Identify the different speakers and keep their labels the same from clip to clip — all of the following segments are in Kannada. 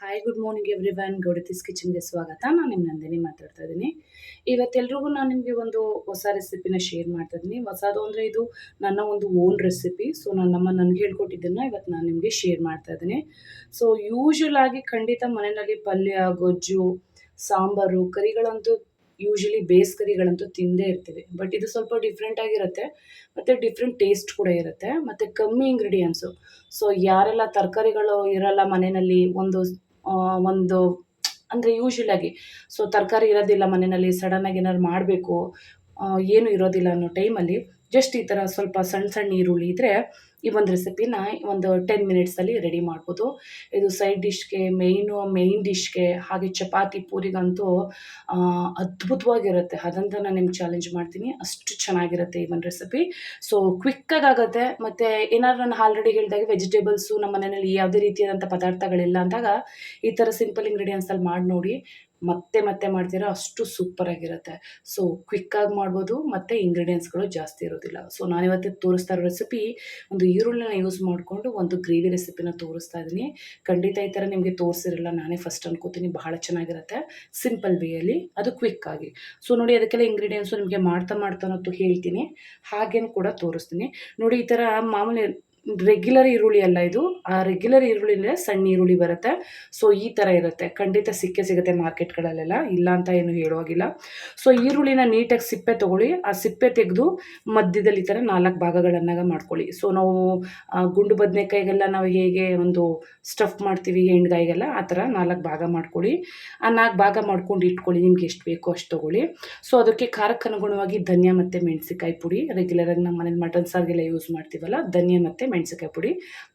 Speaker 1: Hi good morning everyone. Gowdathi's ಕಿಚನ್ಗೆ ಸ್ವಾಗತ. ನಾನು ನಿಮ್ಮ ನಂದಿನಿ ಮಾತಾಡ್ತಾ ಇದ್ದೀನಿ. ಇವತ್ತೆಲ್ರಿಗೂ ನಾನು ನಿಮಗೆ ಒಂದು ಹೊಸ ರೆಸಿಪಿನ ಶೇರ್ ಮಾಡ್ತಾ ಇದ್ದೀನಿ. ಹೊಸದು ಅಂದರೆ ಇದು ನನ್ನ ಒಂದು ಓನ್ ರೆಸಿಪಿ. ಸೊ ನನ್ನಮ್ಮ ನನಗೆ ಹೇಳ್ಕೊಟ್ಟಿದ್ದನ್ನು ಇವತ್ತು ನಾನು ನಿಮಗೆ ಶೇರ್ ಮಾಡ್ತಾ ಇದ್ದೀನಿ. ಸೊ ಯೂಶುವಲ್ ಆಗಿ ಖಂಡಿತ ಮನೆಯಲ್ಲಿ ಪಲ್ಯ, ಗೊಜ್ಜು, ಸಾಂಬಾರು, ಕರಿಗಳಂತೂ ಯೂಶಲಿ ಬೇಸ್ ಕರಿಗಳಂತೂ ತಿಂದೇ ಇರ್ತೀವಿ. ಬಟ್ ಇದು ಸ್ವಲ್ಪ ಡಿಫ್ರೆಂಟ್ ಆಗಿರುತ್ತೆ ಮತ್ತು ಡಿಫ್ರೆಂಟ್ ಟೇಸ್ಟ್ ಕೂಡ ಇರುತ್ತೆ ಮತ್ತು ಕಮ್ಮಿ ಇಂಗ್ರೀಡಿಯೆಂಟ್ಸು. ಸೊ ಯಾರೆಲ್ಲ ತರಕಾರಿಗಳು ಇರಲ್ಲ ಮನೆಯಲ್ಲಿ, ಒಂದು ಅಂದರೆ ಯೂಶುವಲ್ ಆಗಿ ಸೊ ತರಕಾರಿ ಇರೋದಿಲ್ಲ ಮನೆಯಲ್ಲಿ, ಸಡನ್ನಾಗಿ ಏನಾದ್ರು ಮಾಡಬೇಕು, ಏನೂ ಇರೋದಿಲ್ಲ ಅನ್ನೋ ಟೈಮಲ್ಲಿ ಜಸ್ಟ್ ಈ ಥರ ಸ್ವಲ್ಪ ಸಣ್ಣ ಸಣ್ಣ ಈರುಳ್ಳಿ ಇದ್ದರೆ ಈ ಒಂದು ರೆಸಿಪಿನ ಒಂದು 10 ಮಿನಿಟ್ಸಲ್ಲಿ ರೆಡಿ ಮಾಡ್ಬೋದು. ಇದು ಸೈಡ್ ಡಿಶ್ಗೆ, ಮೇಯ್ನ್ ಡಿಶ್ಗೆ, ಹಾಗೆ ಚಪಾತಿ ಪೂರಿಗಂತೂ ಅದ್ಭುತವಾಗಿರುತ್ತೆ. ಅದಂತೂ ನಾನು ನಿಮ್ಗೆ ಚಾಲೆಂಜ್ ಮಾಡ್ತೀನಿ, ಅಷ್ಟು ಚೆನ್ನಾಗಿರುತ್ತೆ ಈ ಒಂದು ರೆಸಿಪಿ. ಸೊ ಕ್ವಿಕ್ಕಾಗಿ ಆಗುತ್ತೆ. ಮತ್ತು ಏನಾದ್ರು ನಾನು ಆಲ್ರೆಡಿ ಹೇಳಿದಾಗೆ ವೆಜಿಟೇಬಲ್ಸು ನಮ್ಮ ಮನೆಯಲ್ಲಿ ಯಾವುದೇ ರೀತಿಯಾದಂಥ ಪದಾರ್ಥಗಳಿಲ್ಲ ಅಂದಾಗ ಈ ಥರ ಸಿಂಪಲ್ ಇಂಗ್ರೀಡಿಯೆಂಟ್ಸಲ್ಲಿ ಮಾಡಿ ನೋಡಿ, ಮತ್ತೆ ಮತ್ತೆ ಮಾಡ್ತೀರಾ, ಅಷ್ಟು ಸೂಪರಾಗಿರುತ್ತೆ. ಸೊ ಕ್ವಿಕ್ಕಾಗಿ ಮಾಡ್ಬೋದು ಮತ್ತು ಇಂಗ್ರೀಡಿಯೆಂಟ್ಸ್ಗಳು ಜಾಸ್ತಿ ಇರೋದಿಲ್ಲ. ಸೊ ನಾನಿವತ್ತು ತೋರಿಸ್ತಾ ಇರೋ ರೆಸಿಪಿ ಒಂದು ಈರುಳ್ಳಿನ ಯೂಸ್ ಮಾಡಿಕೊಂಡು ಒಂದು ಗ್ರೇವಿ ರೆಸಿಪಿನ ತೋರಿಸ್ತಾ ಇದ್ದೀನಿ. ಖಂಡಿತ ಈ ಥರ ನಿಮಗೆ ತೋರಿಸಿರಲ್ಲ, ನಾನೇ ಫಸ್ಟ್ ಅನ್ಕೋತೀನಿ. ಬಹಳ ಚೆನ್ನಾಗಿರುತ್ತೆ ಸಿಂಪಲ್ ವೇಯಲ್ಲಿ, ಅದು ಕ್ವಿಕ್ಕಾಗಿ. ಸೊ ನೋಡಿ, ಅದಕ್ಕೆಲ್ಲ ಇಂಗ್ರೀಡಿಯೆಂಟ್ಸು ನಿಮಗೆ ಮಾಡ್ತಾ ಹೇಳ್ತೀನಿ, ಹಾಗೇನು ಕೂಡ ತೋರಿಸ್ತೀನಿ. ನೋಡಿ, ಈ ಥರ ಮಾಮೂಲಿ ರೆಗ್ಯುಲರ್ ಈರುಳ್ಳಿ ಅಲ್ಲ ಇದು, ಆ ರೆಗ್ಯುಲರ್ ಈರುಳ್ಳಿನೇ ಸಣ್ಣ ಈರುಳ್ಳಿ ಬರುತ್ತೆ. ಸೊ ಈ ಥರ ಇರುತ್ತೆ, ಖಂಡಿತ ಸಿಗುತ್ತೆ ಮಾರ್ಕೆಟ್ಗಳಲ್ಲೆಲ್ಲ, ಇಲ್ಲ ಅಂತ ಏನು ಹೇಳುವಾಗಿಲ್ಲ. ಸೊ ಈರುಳ್ಳಿನ ನೀಟಾಗಿ ಸಿಪ್ಪೆ ತೊಗೊಳ್ಳಿ. ಆ ಸಿಪ್ಪೆ ತೆಗೆದು ಮಧ್ಯದಲ್ಲಿ ಈ ಥರ 4 ಭಾಗಗಳನ್ನಾಗ ಮಾಡ್ಕೊಳ್ಳಿ. ಸೊ ನಾವು ಗುಂಡು ಬದನೆಕಾಯಿಗೆಲ್ಲ ನಾವು ಹೇಗೆ ಒಂದು ಸ್ಟಫ್ ಮಾಡ್ತೀವಿ ಹೆಣ್ಗಾಯಿಗೆಲ್ಲ, ಆ ಥರ 4 ಭಾಗ ಮಾಡ್ಕೊಳ್ಳಿ. ಆ 4 ಭಾಗ ಮಾಡ್ಕೊಂಡು ಇಟ್ಕೊಳ್ಳಿ, ನಿಮ್ಗೆ ಎಷ್ಟು ಬೇಕೋ ಅಷ್ಟು ತೊಗೊಳ್ಳಿ. ಸೊ ಅದಕ್ಕೆ ಖಾರಕ್ಕೆ ಅನುಗುಣವಾಗಿ ಧನಿಯಾ ಮತ್ತು ಮೆಣಸಿಕಾಯಿ ಪುಡಿ, ರೆಗ್ಯುಲರಾಗಿ ನಮ್ಮ ಮನೇಲಿ ಮಟನ್ ಸಾರಿಗೆಲ್ಲ ಯೂಸ್ ಮಾಡ್ತೀವಲ್ಲ, ಧನಿಯಾ ಮತ್ತು ಮೆಣಸಿಕಾಯಿ ಪುಡಿ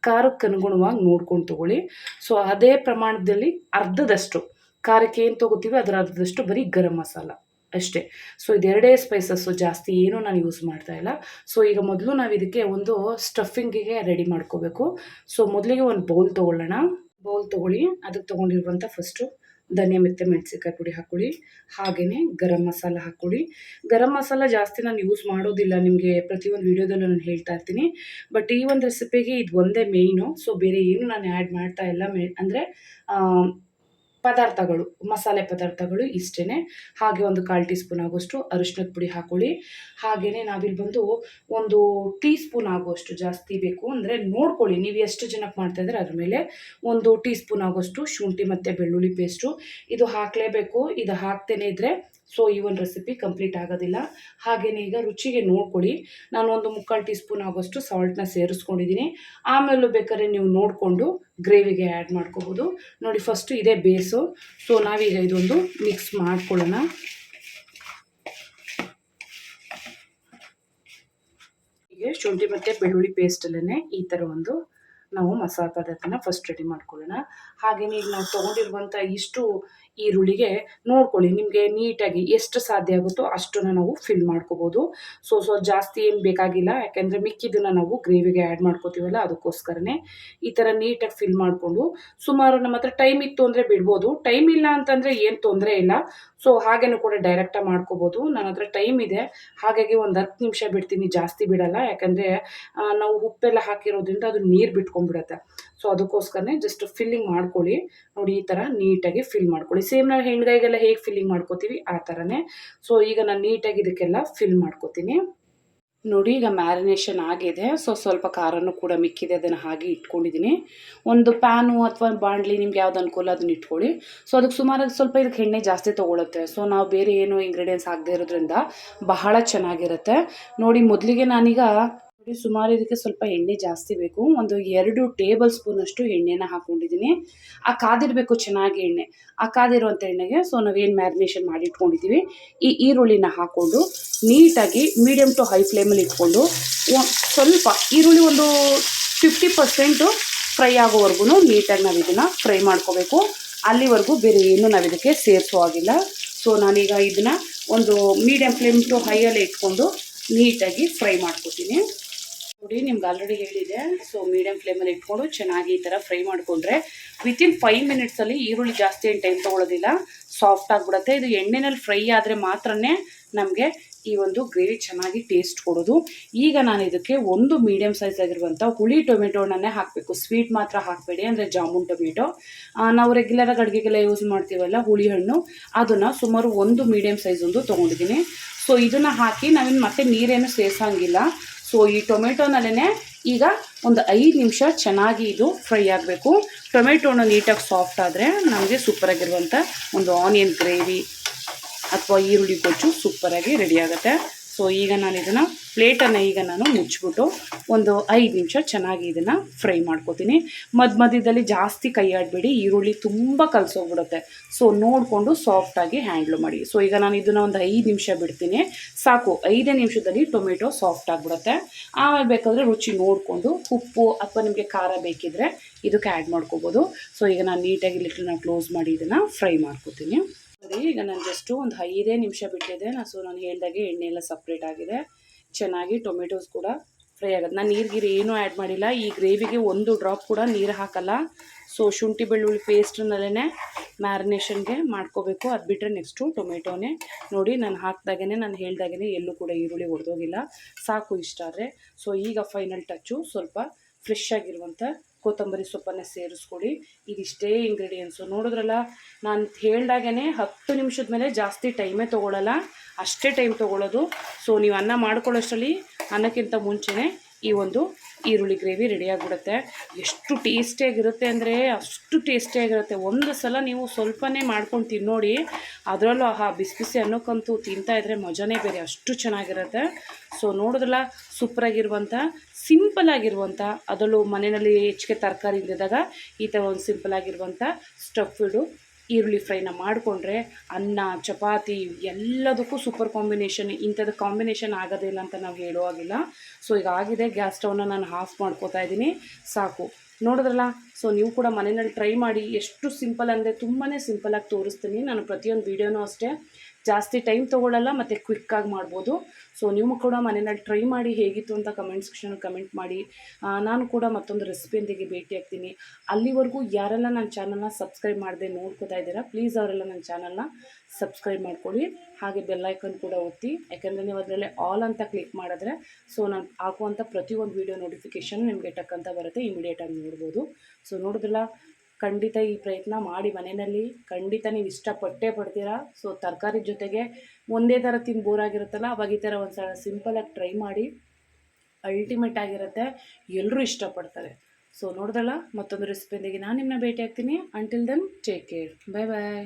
Speaker 1: ಖಾರಕ್ಕೆ ಅನುಗುಣವಾಗಿ ನೋಡ್ಕೊಂಡು ತೊಗೊಳ್ಳಿ. ಸೊ ಅದೇ ಪ್ರಮಾಣದಲ್ಲಿ ಅರ್ಧದಷ್ಟು ಖಾರಕ್ಕೆ ಏನು ತೊಗೋತೀವಿ ಅದರ ಅರ್ಧದಷ್ಟು ಬರೀ ಗರಂ ಮಸಾಲ ಅಷ್ಟೇ. ಸೊ ಇದೆರಡೇ ಸ್ಪೈಸಸ್ಸು, ಜಾಸ್ತಿ ಏನೂ ನಾನು ಯೂಸ್ ಮಾಡ್ತಾ ಇಲ್ಲ. ಸೊ ಈಗ ಮೊದಲು ನಾವು ಇದಕ್ಕೆ ಒಂದು ಸ್ಟಫಿಂಗಿಗೆ ರೆಡಿ ಮಾಡ್ಕೋಬೇಕು. ಸೊ ಮೊದಲಿಗೆ ಒಂದು ಬೌಲ್ ತೊಗೊಳ್ಳಿ. ಅದಕ್ಕೆ ತೊಗೊಂಡಿರುವಂಥ ಫಸ್ಟು ಧನಿಯಾ ಮತ್ತು ಮೆಣಸಿಕಾಯಿ ಪುಡಿ ಹಾಕ್ಕೊಳ್ಳಿ. ಹಾಗೆಯೇ ಗರಂ ಮಸಾಲ ಹಾಕ್ಕೊಳ್ಳಿ. ಗರಂ ಮಸಾಲ ಜಾಸ್ತಿ ನಾನು ಯೂಸ್ ಮಾಡೋದಿಲ್ಲ, ನಿಮಗೆ ಪ್ರತಿಯೊಂದು ವೀಡಿಯೋದಲ್ಲೂ ನಾನು ಹೇಳ್ತಾ ಇರ್ತೀನಿ. ಬಟ್ ಈ ಒಂದು ರೆಸಿಪಿಗೆ ಇದು ಒಂದೇ ಮೇಯ್ನು. ಸೊ ಬೇರೆ ಏನು ನಾನು ಆ್ಯಡ್ ಮಾಡ್ತಾ ಇಲ್ಲ. ಅಂದರೆ ಪದಾರ್ಥಗಳು, ಮಸಾಲೆ ಪದಾರ್ಥಗಳು ಇಷ್ಟೇ. ಹಾಗೆ ಒಂದು 1/4 ಟೀ ಸ್ಪೂನ್ ಆಗೋಷ್ಟು ಅರಿಶಿನದ ಪುಡಿ ಹಾಕ್ಕೊಳ್ಳಿ. ಹಾಗೆಯೇ ನಾವಿಲ್ಲಿ ಬಂದು 1 ಟೀ ಸ್ಪೂನ್ ಆಗೋಷ್ಟು, ಜಾಸ್ತಿ ಬೇಕು ಅಂದರೆ ನೋಡ್ಕೊಳ್ಳಿ, ನೀವು ಎಷ್ಟು ಜನಕ್ಕೆ ಮಾಡ್ತಾಯಿದ್ರೆ ಅದ್ರ ಮೇಲೆ 1 ಟೀ ಸ್ಪೂನ್ ಆಗೋಷ್ಟು ಶುಂಠಿ ಮತ್ತು ಬೆಳ್ಳುಳ್ಳಿ ಪೇಸ್ಟು. ಇದು ಹಾಕಲೇಬೇಕು, ಇದು ಹಾಕ್ತೇನೆ ಇದ್ದರೆ ಸೊ ಈ ಒಂದು ರೆಸಿಪಿ ಕಂಪ್ಲೀಟ್ ಆಗೋದಿಲ್ಲ. ಹಾಗೆಯೇ ಈಗ ರುಚಿಗೆ ನೋಡ್ಕೊಳ್ಳಿ, ನಾನು 1 ಮುಕ್ಕಾಲು ಟೀ ಸ್ಪೂನ್ ಆಗೋಷ್ಟು ಸಾಲ್ಟ್ನ ಸೇರಿಸ್ಕೊಂಡಿದ್ದೀನಿ. ಆಮೇಲೂ ಬೇಕಾದ್ರೆ ನೀವು ನೋಡಿಕೊಂಡು ಗ್ರೇವಿಗೆ ಆ್ಯಡ್ ಮಾಡ್ಕೋಬೋದು. ನೋಡಿ, ಫಸ್ಟು ಇದೇ ಬೇಸು. ಸೊ ನಾವೀಗ ಇದೊಂದು ಮಿಕ್ಸ್ ಮಾಡ್ಕೊಳ್ಳೋಣ. ಹೀಗೆ ಶುಂಠಿ ಮತ್ತು ಬೆಳ್ಳುಳ್ಳಿ ಪೇಸ್ಟಲ್ಲೇ ಈ ಥರ ಒಂದು ನಾವು ಮಸಾಲೆ ಪದಾರ್ಥನ ಫಸ್ಟ್ ರೆಡಿ ಮಾಡ್ಕೊಳ್ಳೋಣ. ಹಾಗೆಯೇ ಈಗ ನಾವು ತೊಗೊಂಡಿರುವಂಥ ಇಷ್ಟು ಈರುಳ್ಳಿಗೆ ನೋಡ್ಕೊಳ್ಳಿ, ನಿಮಗೆ ನೀಟಾಗಿ ಎಷ್ಟು ಸಾಧ್ಯ ಆಗುತ್ತೋ ಅಷ್ಟನ್ನು ನಾವು ಫಿಲ್ ಮಾಡ್ಕೋಬೋದು. ಸೊ ಜಾಸ್ತಿ ಏನು ಬೇಕಾಗಿಲ್ಲ, ಯಾಕೆಂದರೆ ಮಿಕ್ಕಿದ್ದನ್ನು ನಾವು ಗ್ರೇವಿಗೆ ಆ್ಯಡ್ ಮಾಡ್ಕೋತೀವಲ್ಲ, ಅದಕ್ಕೋಸ್ಕರನೇ ಈ ಥರ ನೀಟಾಗಿ ಫಿಲ್ ಮಾಡಿಕೊಂಡು, ಸುಮಾರು ನಮ್ಮ ಹತ್ರ ಟೈಮ್ ಇತ್ತು ಅಂದರೆ ಬಿಡ್ಬೋದು, ಟೈಮ್ ಇಲ್ಲ ಅಂತಂದರೆ ಏನು ತೊಂದರೆ ಇಲ್ಲ. ಸೊ ಹಾಗೇನೂ ಕೂಡ ಡೈರೆಕ್ಟಾಗಿ ಮಾಡ್ಕೋಬೋದು. ನನ್ನ ಹತ್ರ ಟೈಮ್ ಇದೆ, ಹಾಗಾಗಿ ಒಂದು 10 ನಿಮಿಷ ಬಿಡ್ತೀನಿ, ಜಾಸ್ತಿ ಬಿಡಲ್ಲ. ಯಾಕಂದರೆ ನಾವು ಉಪ್ಪೆಲ್ಲ ಹಾಕಿರೋದ್ರಿಂದ ಅದು ನೀರು ಬಿಟ್ಕೊಂಡ್ಬಿಡುತ್ತೆ. ಸೊ ಅದಕ್ಕೋಸ್ಕರನೇ ಜಸ್ಟ್ ಫಿಲ್ಲಿಂಗ್ ಮಾಡ್ಕೊಳ್ಳಿ. ನೋಡಿ, ಈ ಥರ ನೀಟಾಗಿ ಫಿಲ್ ಮಾಡ್ಕೊಳ್ಳಿ. ಸೇಮ್ ನಾವು ಹೆಣ್ಗಾಯಿಗೆಲ್ಲ ಹೇಗೆ ಫಿಲ್ಲಿಂಗ್ ಮಾಡ್ಕೋತೀವಿ ಆ ಥರನೇ. ಸೊ ಈಗ ನಾನು ನೀಟಾಗಿ ಇದಕ್ಕೆಲ್ಲ ಫಿಲ್ ಮಾಡ್ಕೋತೀನಿ. ನೋಡಿ, ಈಗ ಮ್ಯಾರಿನೇಷನ್ ಆಗಿದೆ. ಸೊ ಸ್ವಲ್ಪ ಖಾರನೂ ಕೂಡ ಮಿಕ್ಕಿದೆ, ಅದನ್ನು ಹಾಗೆ ಇಟ್ಕೊಂಡಿದ್ದೀನಿ. ಒಂದು ಪ್ಯಾನು ಅಥವಾ ಬಾಣಲಿ, ನಿಮ್ಗೆ ಯಾವ್ದು ಅನುಕೂಲ ಅದನ್ನ ಇಟ್ಕೊಳ್ಳಿ. ಸೊ ಅದಕ್ಕೆ ಸುಮಾರಾಗಿ ಸ್ವಲ್ಪ ಇದಕ್ಕೆ ಎಣ್ಣೆ ಜಾಸ್ತಿ ತೊಗೊಳುತ್ತೆ. ಸೊ ನಾವು ಬೇರೆ ಏನು ಇಂಗ್ರೀಡಿಯೆಂಟ್ಸ್ ಹಾಕದೇ ಇರೋದ್ರಿಂದ ಬಹಳ ಚೆನ್ನಾಗಿರುತ್ತೆ. ನೋಡಿ, ಮೊದಲಿಗೆ ನಾನೀಗ ಸುಮಾರು ಇದಕ್ಕೆ ಸ್ವಲ್ಪ ಎಣ್ಣೆ ಜಾಸ್ತಿ ಬೇಕು, ಒಂದು 2 ಟೇಬಲ್ ಸ್ಪೂನಷ್ಟು ಎಣ್ಣೆನ ಹಾಕ್ಕೊಂಡಿದ್ದೀನಿ. ಆ ಕಾದಿರಬೇಕು ಚೆನ್ನಾಗಿ ಎಣ್ಣೆ. ಆ ಕಾದಿರುವಂಥ ಎಣ್ಣೆಗೆ ಸೊ ನಾವೇನು ಮ್ಯಾರಿನೇಷನ್ ಮಾಡಿ ಇಟ್ಕೊಂಡಿದ್ದೀವಿ ಈ ಈರುಳ್ಳಿನ ಹಾಕ್ಕೊಂಡು ನೀಟಾಗಿ ಮೀಡಿಯಮ್ ಟು ಹೈ ಫ್ಲೇಮಲ್ಲಿ ಇಟ್ಕೊಂಡು ಸ್ವಲ್ಪ ಈರುಳ್ಳಿ ಒಂದು 50% ಫ್ರೈ ಆಗೋವರೆಗೂ ನೀಟಾಗಿ ನಾವು ಇದನ್ನು ಫ್ರೈ ಮಾಡ್ಕೋಬೇಕು. ಅಲ್ಲಿವರೆಗೂ ಬೇರೆ ಏನು ನಾವು ಇದಕ್ಕೆ ಸೇರಿಸೋ ಆಗಿಲ್ಲ. ಸೊ ನಾನೀಗ ಇದನ್ನು ಒಂದು ಮೀಡಿಯಮ್ ಫ್ಲೇಮ್ ಟು ಹೈಯಲ್ಲೇ ಇಟ್ಕೊಂಡು ನೀಟಾಗಿ ಫ್ರೈ ಮಾಡ್ಕೋತೀನಿ. ನೋಡಿ ನಿಮ್ಗೆ ಆಲ್ರೆಡಿ ಹೇಳಿದೆ. ಸೊ ಮೀಡಿಯಂ ಫ್ಲೇಮಲ್ಲಿ ಇಟ್ಕೊಂಡು ಚೆನ್ನಾಗಿ ಈ ಥರ ಫ್ರೈ ಮಾಡಿಕೊಂಡ್ರೆ ವಿತಿನ್ 5 ಮಿನಿಟ್ಸಲ್ಲಿ ಈರುಳ್ಳಿ ಜಾಸ್ತಿ ಏನು ಟೈಮ್ ತೊಗೊಳ್ಳೋದಿಲ್ಲ, ಸಾಫ್ಟ್ ಆಗಿಬಿಡುತ್ತೆ. ಇದು ಎಣ್ಣೆನಲ್ಲಿ ಫ್ರೈ ಆದರೆ ಮಾತ್ರನೇ ನಮಗೆ ಈ ಒಂದು ಗ್ರೇವಿ ಚೆನ್ನಾಗಿ ಟೇಸ್ಟ್ ಕೊಡೋದು. ಈಗ ನಾನು ಇದಕ್ಕೆ ಒಂದು ಮೀಡಿಯಮ್ ಸೈಜ್ ಆಗಿರುವಂಥ ಹುಳಿ ಟೊಮೆಟೋಣನ್ನೇ ಹಾಕಬೇಕು. ಸ್ವೀಟ್ ಮಾತ್ರ ಹಾಕಬೇಡಿ, ಅಂದರೆ ಜಾಮೂನ್ ಟೊಮೆಟೊ. ನಾವು ರೆಗ್ಯುಲರಾಗಿ ಅಡುಗೆಗೆಲ್ಲ ಯೂಸ್ ಮಾಡ್ತೀವಲ್ಲ ಹುಳಿ ಹಣ್ಣು, ಅದನ್ನು ಸುಮಾರು ಒಂದು ಮೀಡಿಯಮ್ ಸೈಜ್ ಒಂದು ತೊಗೊಂಡಿದ್ದೀನಿ. ಸೊ ಇದನ್ನು ಹಾಕಿ ನಾವಿನ್ನು ಮತ್ತೆ ನೀರೇನು ಸೇರಿಸೋಂಗಿಲ್ಲ. ಸೊ ಈ ಟೊಮೆಟೊನಲ್ಲೇ ಈಗ ಒಂದು 5 ನಿಮಿಷ ಚೆನ್ನಾಗಿ ಇದು ಫ್ರೈ ಆಗಬೇಕು. ಟೊಮೆಟೊನ ನೀಟಾಗಿ ಸಾಫ್ಟ್ ಆದರೆ ನಮಗೆ ಸೂಪರಾಗಿರುವಂಥ ಒಂದು ಆನಿಯನ್ ಗ್ರೇವಿ ಅಥವಾ ಈರುಳ್ಳಿ ಗೊಜ್ಜು ಸೂಪರಾಗಿ ರೆಡಿ ಆಗುತ್ತೆ. ಸೊ ಈಗ ನಾನು ಇದನ್ನು ಪ್ಲೇಟನ್ನು ಈಗ ನಾನು ಮುಚ್ಚಿಬಿಟ್ಟು ಒಂದು 5 ನಿಮಿಷ ಚೆನ್ನಾಗಿ ಇದನ್ನು ಫ್ರೈ ಮಾಡ್ಕೋತೀನಿ. ಮಧ್ಯದಲ್ಲಿ ಜಾಸ್ತಿ ಕೈ ಆಡಬೇಡಿ, ಈರುಳ್ಳಿ ತುಂಬ ಕಲಸೋಗ್ಬಿಡುತ್ತೆ. ಸೊ ನೋಡಿಕೊಂಡು ಸಾಫ್ಟಾಗಿ ಹ್ಯಾಂಡ್ಲ್ ಮಾಡಿ. ಸೊ ಈಗ ನಾನು ಇದನ್ನು ಒಂದು 5 ನಿಮಿಷ ಬಿಡ್ತೀನಿ, ಸಾಕು. 5 ನಿಮಿಷದಲ್ಲಿ ಟೊಮೆಟೊ ಸಾಫ್ಟ್ ಆಗಿಬಿಡುತ್ತೆ. ಆಮೇಲೆ ಬೇಕಾದರೆ ರುಚಿ ನೋಡಿಕೊಂಡು ಉಪ್ಪು ಅಥವಾ ನಿಮಗೆ ಖಾರ ಬೇಕಿದ್ದರೆ ಇದಕ್ಕೆ ಆ್ಯಡ್ ಮಾಡ್ಕೋಬೋದು. ಸೊ ಈಗ ನಾನು ನೀಟಾಗಿ ಲಿಟ್ಲನ್ನ ಕ್ಲೋಸ್ ಮಾಡಿ ಇದನ್ನು ಫ್ರೈ ಮಾಡ್ಕೋತೀನಿ. ಈಗ ನಾನು ಜಸ್ಟು ಒಂದು 5 ನಿಮಿಷ ಬಿಟ್ಟಿದ್ದೆ. ನಾನು ಹೇಳ್ದಾಗೆ ಎಣ್ಣೆ ಎಲ್ಲ ಸಪ್ರೇಟ್ ಆಗಿದೆ, ಚೆನ್ನಾಗಿ ಟೊಮೆಟೊಸ್ ಕೂಡ ಫ್ರೈ ಆಗುತ್ತೆ. ನಾನು ನೀರು ಏನೂ ಆ್ಯಡ್ ಮಾಡಿಲ್ಲ. ಈ ಗ್ರೇವಿಗೆ ಒಂದು ಡ್ರಾಪ್ ಕೂಡ ನೀರು ಹಾಕಲ್ಲ. ಸೊ ಶುಂಠಿ ಬೆಳ್ಳುಳ್ಳಿ ಪೇಸ್ಟ್ನಲ್ಲೇ ಮ್ಯಾರಿನೇಷನ್ಗೆ ಮಾಡ್ಕೋಬೇಕು. ಅದು ಬಿಟ್ಟರೆ ನೆಕ್ಸ್ಟು ಟೊಮೆಟೊನೇ ನೋಡಿ ನಾನು ಹಾಕಿದಾಗೇ, ನಾನು ಹೇಳ್ದಾಗೇ ಎಲ್ಲೂ ಕೂಡ ಈರುಳ್ಳಿ ಹೊಡೆದೋಗಿಲ್ಲ. ಸಾಕು ಇಷ್ಟ ಆದರೆ. ಸೊ ಈಗ ಫೈನಲ್ ಟಚ್ಚು ಸ್ವಲ್ಪ ಫ್ರೆಶ್ ಆಗಿರುವಂಥ ಕೊತ್ತಂಬರಿ ಸೊಪ್ಪನ್ನು ಸೇರಿಸ್ಕೊಳ್ಳಿ. ಇದಿಷ್ಟೇ ಇಂಗ್ರೀಡಿಯೆಂಟ್ಸು. ನೋಡಿದ್ರಲ್ಲ, ನಾನು ಹೇಳ್ದಾಗೇ 10 ನಿಮಿಷದ ಮೇಲೆ ಜಾಸ್ತಿ ಟೈಮೇ ತೊಗೊಳ್ಳಲ್ಲ, ಅಷ್ಟೇ ಟೈಮ್ ತೊಗೊಳ್ಳೋದು. ಸೊ ನೀವು ಅನ್ನ ಮಾಡ್ಕೊಳ್ಳೋಷ್ಟರಲ್ಲಿ ಅನ್ನಕ್ಕಿಂತ ಮುಂಚೆನೇ ಈ ಒಂದು ಈರುಳ್ಳಿ ಗ್ರೇವಿ ರೆಡಿಯಾಗಿಬಿಡುತ್ತೆ. ಎಷ್ಟು ಟೇಸ್ಟಿಯಾಗಿರುತ್ತೆ ಅಂದರೆ ಅಷ್ಟು ಟೇಸ್ಟಿಯಾಗಿರುತ್ತೆ. ಒಂದು ಸಲ ನೀವು ಸ್ವಲ್ಪನೇ ಮಾಡ್ಕೊಂಡು ತಿನ್ನೋಡಿ, ಅದರಲ್ಲೂ ಬಿಸಿ ಬಿಸಿ ಅನ್ನಕ್ಕಂತೂ ತಿಂತಾಯಿದ್ರೆ ಮಜಾನೇ ಬೇರೆ, ಅಷ್ಟು ಚೆನ್ನಾಗಿರುತ್ತೆ. ಸೊ ನೋಡಿದ್ರಲ್ಲ, ಸೂಪರಾಗಿರುವಂಥ ಸಿಂಪಲ್ಲಾಗಿರುವಂಥ, ಅದರಲ್ಲೂ ಮನೆಯಲ್ಲಿ ಹೆಚ್ಚಿಗೆ ತರಕಾರಿ ಇದ್ದಾಗ ಈ ಥರ ಒಂದು ಸಿಂಪಲ್ಲಾಗಿರುವಂಥ ಸ್ಟಫ್ಡು ಈರುಳ್ಳಿ ಫ್ರೈನ ಮಾಡಿಕೊಂಡ್ರೆ ಅನ್ನ ಚಪಾತಿ ಎಲ್ಲದಕ್ಕೂ ಸೂಪರ್ ಕಾಂಬಿನೇಷನ್. ಇಂಥದ್ದು ಕಾಂಬಿನೇಷನ್ ಆಗೋದೇ ಇಲ್ಲ ಅಂತ ನಾವು ಹೇಳುವಾಗಿಲ್ಲ. ಸೊ ಈಗ ಆಗಿದೆ, ಗ್ಯಾಸ್ ಸ್ಟವ್ನ ನಾನು ಆಫ್ ಮಾಡ್ಕೋತಾ ಇದ್ದೀನಿ, ಸಾಕು. ನೋಡಿದ್ರಲ್ಲ, ಸೊ ನೀವು ಕೂಡ ಮನೆಯಲ್ಲಿ ಟ್ರೈ ಮಾಡಿ. ಎಷ್ಟು ಸಿಂಪಲ್ ಅಂದರೆ ತುಂಬಾ ಸಿಂಪಲಾಗಿ ತೋರಿಸ್ತೀನಿ ನಾನು. ಪ್ರತಿಯೊಂದು ವೀಡಿಯೋನೂ ಅಷ್ಟೇ, ಜಾಸ್ತಿ ಟೈಮ್ ತೊಗೊಳ್ಳಲ್ಲ ಮತ್ತು ಕ್ವಿಕ್ಕಾಗಿ ಮಾಡ್ಬೋದು. ಸೊ ನೀವು ಕೂಡ ಮನೆಯಲ್ಲಿ ಟ್ರೈ ಮಾಡಿ, ಹೇಗಿತ್ತು ಅಂತ ಕಮೆಂಟ್ ಸೆಕ್ಷನಲ್ಲಿ ಕಮೆಂಟ್ ಮಾಡಿ. ನಾನು ಕೂಡ ಮತ್ತೊಂದು ರೆಸಿಪಿಯೊಂದಿಗೆ ಭೇಟಿ ಆಗ್ತೀನಿ. ಅಲ್ಲಿವರೆಗೂ ಯಾರೆಲ್ಲ ನನ್ನ ಚಾನಲ್ನ ಸಬ್ಸ್ಕ್ರೈಬ್ ಮಾಡದೆ ನೋಡ್ಕೋತಾ ಇದ್ದೀರಾ, ಪ್ಲೀಸ್ ಅವರೆಲ್ಲ ನನ್ನ ಚಾನಲ್ನ ಸಬ್ಸ್ಕ್ರೈಬ್ ಮಾಡ್ಕೊಳ್ಳಿ. ಹಾಗೆ ಬೆಲ್ಲೈಕನ್ ಕೂಡ ಒತ್ತಿ, ಯಾಕೆಂದರೆ ನೀವು ಅದರಲ್ಲೇ ಆಲ್ ಅಂತ ಕ್ಲಿಕ್ ಮಾಡಿದ್ರೆ ಸೊ ನಾನು ಹಾಕುವಂಥ ಪ್ರತಿಯೊಂದು ವೀಡಿಯೋ ನೋಟಿಫಿಕೇಷನ್ ನಿಮಗೆ ಟಕ್ಕಂತ ಬರುತ್ತೆ, ಇಮಿಡಿಯೇಟಾಗಿ ನೋಡ್ಬೋದು. ಸೊ ನೋಡಿದ್ರಲ್ಲ, ಖಂಡಿತ ಈ ಪ್ರಯತ್ನ ಮಾಡಿ ಮನೆಯಲ್ಲಿ, ಖಂಡಿತ ನೀವು ಇಷ್ಟಪಟ್ಟೇ ಪಡ್ತೀರಾ. ಸೊ ತರಕಾರಿ ಜೊತೆಗೆ ಒಂದೇ ಥರ ತಿಂದು ಬೋರ್ ಆಗಿರುತ್ತಲ್ಲ, ಅವಾಗ ಈ ಥರ ಒಂದು ಸಲ ಸಿಂಪಲಾಗಿ ಟ್ರೈ ಮಾಡಿ, ಅಲ್ಟಿಮೇಟ್ ಆಗಿರುತ್ತೆ, ಎಲ್ಲರೂ ಇಷ್ಟಪಡ್ತಾರೆ. ಸೊ ನೋಡಿದ್ರಲ್ಲ, ಮತ್ತೊಂದು ರೆಸಿಪಿಯೊಂದಿಗೆ ನಾನು ನಿಮ್ಮನ್ನ ಭೇಟಿ ಆಗ್ತೀನಿ. ಅಂಟಿಲ್ ದೆನ್ ಟೇಕ್ ಕೇರ್, ಬಾಯ್ ಬಾಯ್.